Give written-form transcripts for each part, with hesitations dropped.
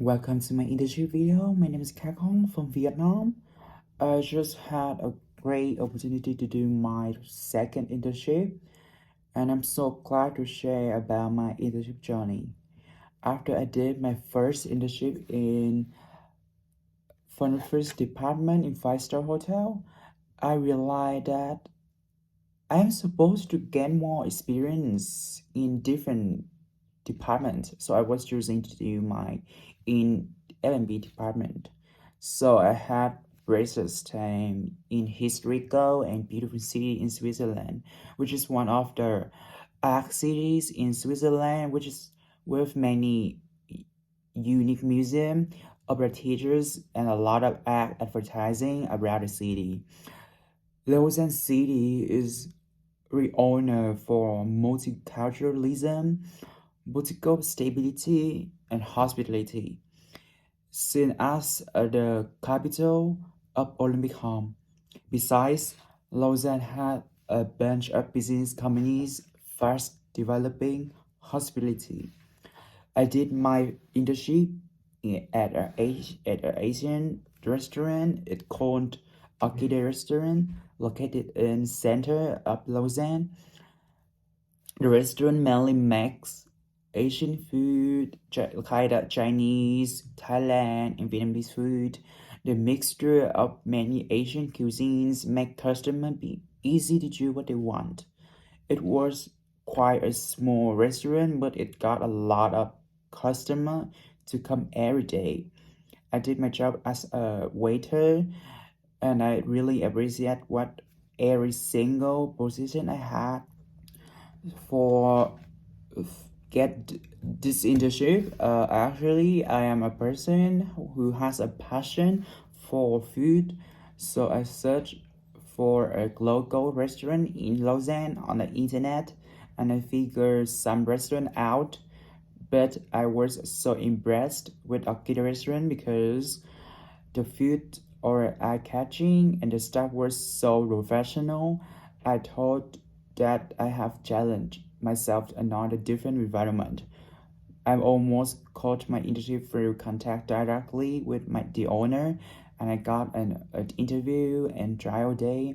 Welcome to my internship video. My name is Kha Khong from Vietnam. I just had a great opportunity to do my second internship, and I'm so glad to share about my internship journey. After I did my first internship in front office department in five-star hotel, I realized that I am supposed to gain more experience in different departments. So I was choosing to do my in L&B department. So I had braces time in historical and beautiful city in Switzerland, which is one of the art cities in Switzerland, which is with many unique museum, opera theaters, and a lot of art advertising around the city. Lausanne City is renowned for multiculturalism, political stability, and hospitality, seen as the capital of Olympic home. Besides, Lausanne had a bunch of business companies fast developing hospitality. I did my internship at an Asian restaurant. It called Orchid Restaurant, located in center of Lausanne. The restaurant mainly makes Asian food, kind of Chinese, Thailand, and Vietnamese food. The mixture of many Asian cuisines make customers be easy to do what they want. It was quite a small restaurant, but it got a lot of customer to come every day. I did my job as a waiter, and I really appreciate what every single position I had for get this internship. Actually, I am a person who has a passion for food, so I searched for a local restaurant in Lausanne on the internet, and I figured some restaurant out. But I was so impressed with Akita restaurant because the food are eye-catching and the staff was so professional. I thought that I have challenged myself to another different environment. I almost caught my internship through contact directly with the owner, and I got an interview and trial day.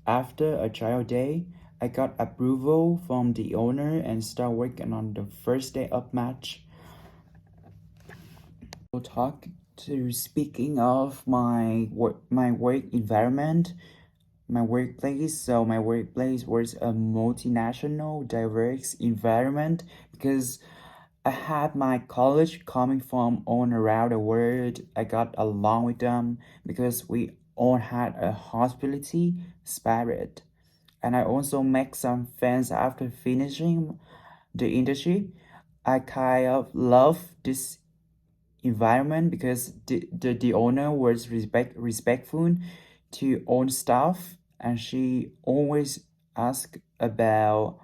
After a trial day, I got approval from the owner and start working on the first day of match. We'll talk to speaking of my work environment, my workplace. So my workplace was a multinational, diverse environment because I had my college coming from all around the world. I got along with them because we all had a hospitality spirit. And I also make some friends after finishing the internship. I kind of love this environment because the owner was respectful to own staff, and she always asked about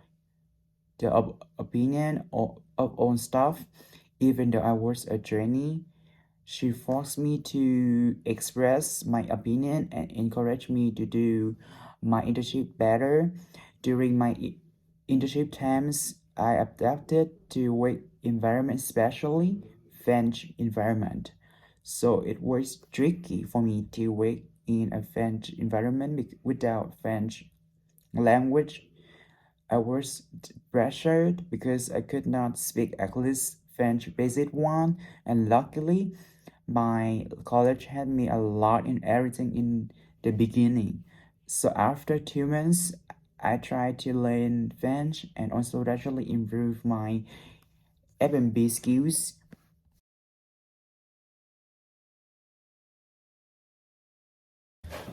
the opinion of own staff. Even though I was a trainee, she forced me to express my opinion and encouraged me to do my internship better. During my internship times, I adapted to work environment, especially French environment. So it was tricky for me to work in a French environment without French language. I was pressured because I could not speak at least French basic one, and luckily my college had me a lot in everything in the beginning. So after 2 months, I tried to learn French and also gradually improve my F&B skills.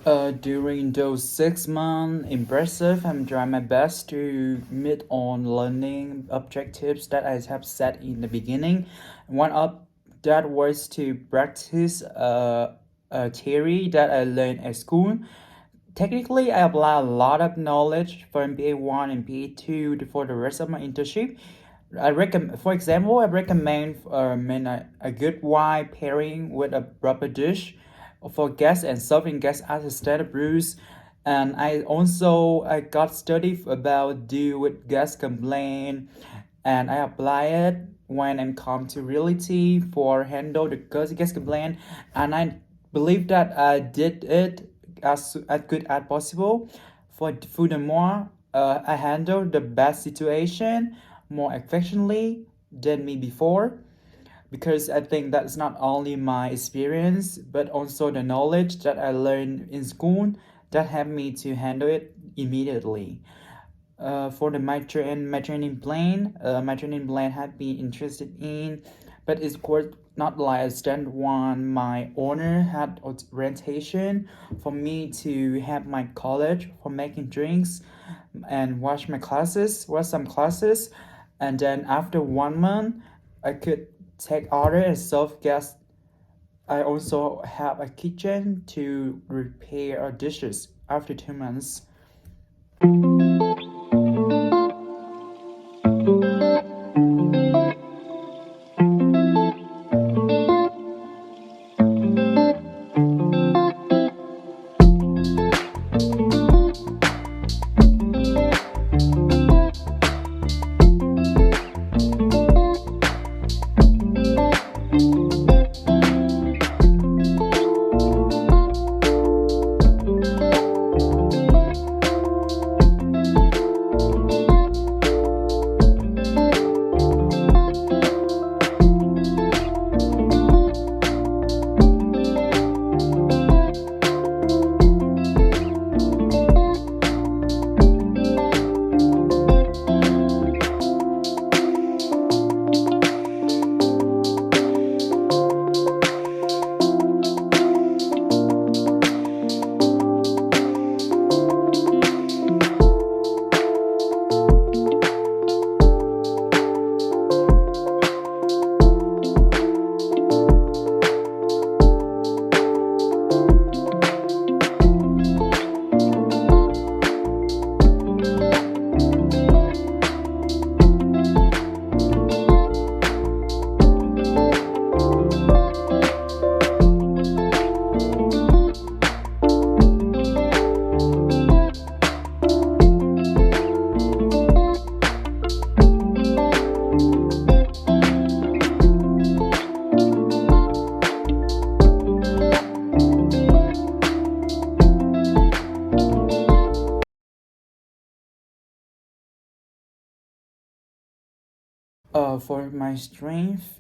During those 6 months, impressive, I'm trying my best to meet on learning objectives that I have set in the beginning. One of that was to practice a theory that I learned at school. Technically, I apply a lot of knowledge from PA1 and PA2 for the rest of my internship. For example, I recommend a good wine pairing with a proper dish for guests and serving guests as a standard rules. And I got study about deal with guest complaint, and I apply it when I'm come to reality for handle the guest complaint, and I believe that I did it as good as possible. Furthermore, I handled the bad situation more affectionately than me before, because I think that's not only my experience but also the knowledge that I learned in school that helped me to handle it immediately. For the my training plan, had been interested in, but it's quite not like a standard one. My owner had orientation for me to have my college for making drinks and watch some classes, and then after 1 month, I could take order and serve guests. I also have a kitchen to repair dishes after 2 months. For my strength,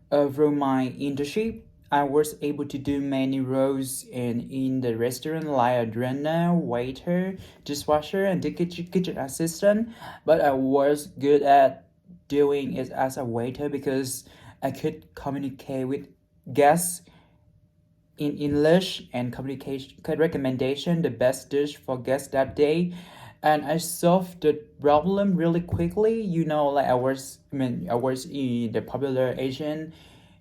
through my internship, I was able to do many roles in the restaurant like a runner, waiter, dishwasher, and the kitchen assistant. But I was good at doing it as a waiter because I could communicate with guests in English and communication recommendation the best dish for guests that day, and I solved the problem really quickly. Like I was in the popular Asian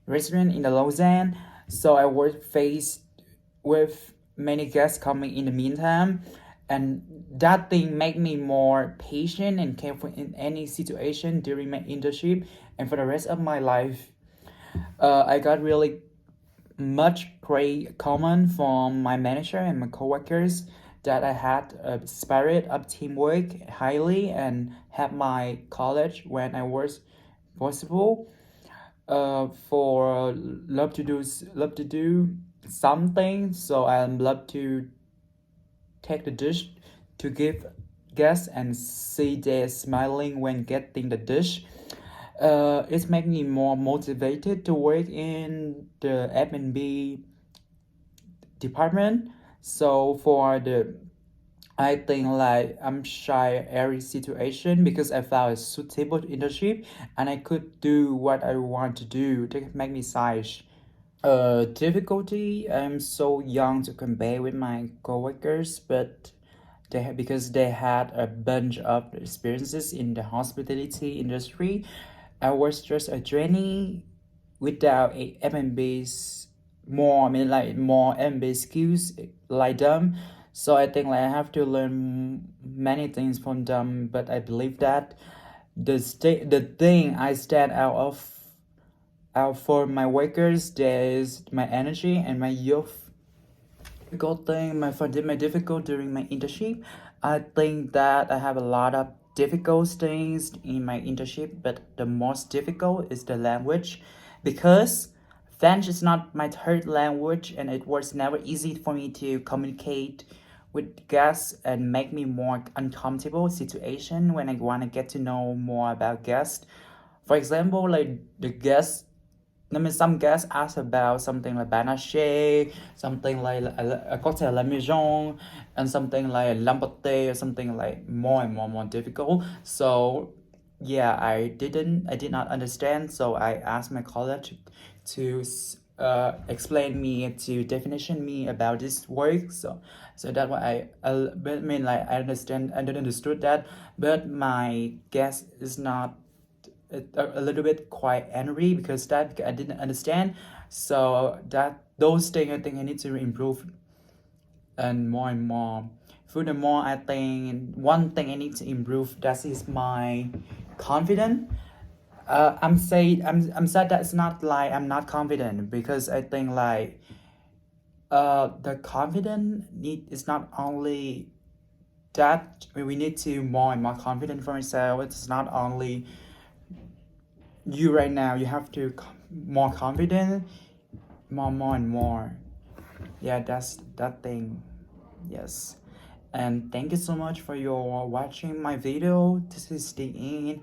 restaurant in the Lausanne, so I was faced with many guests coming in the meantime, and that thing made me more patient and careful in any situation during my internship and for the rest of my life. I got really much great comment from my manager and my coworkers that I had a spirit of teamwork highly and had my college when I was possible. For love to do something, so I love to take the dish to give guests and see they smiling when getting the dish. It's making me more motivated to work in the F&B department. So I think like I'm shy every situation because I found a suitable internship and I could do what I want to do to make me size. Difficulty. I'm so young to compare with my coworkers, but because they had a bunch of experiences in the hospitality industry. I was just a trainee without a F&B's more. I mean, like more F&B skills like them. So I think like I have to learn many things from them. But I believe that the thing I stand out for my workers, there is my energy and my youth. Difficult thing, my difficult during my internship, I think that I have a lot of difficult things in my internship, but the most difficult is the language because French is not my third language and it was never easy for me to communicate with guests and make me more uncomfortable situation when I want to get to know more about guests. For example, like the guests I mean, some guests ask about something like panache, something like a cocktail à la maison, and something like lampoté or something like more and more difficult. So, yeah, I did not understand. So I asked my colleague to explain me to definition me about this work. So that why I mean like I understand I didn't understood that, but my guess is not a little bit quite angry because that I didn't understand. So that those things I think I need to improve and more and more. Furthermore, I think one thing I need to improve that is my confidence. I'm sad that it's not like I'm not confident because I think like the confidence need is not only that we need to more and more confident for ourselves. It's not only you right now. You have to more confident, more and more. Yeah, that's that thing. Yes. And thank you so much for your watching my video. This is the end.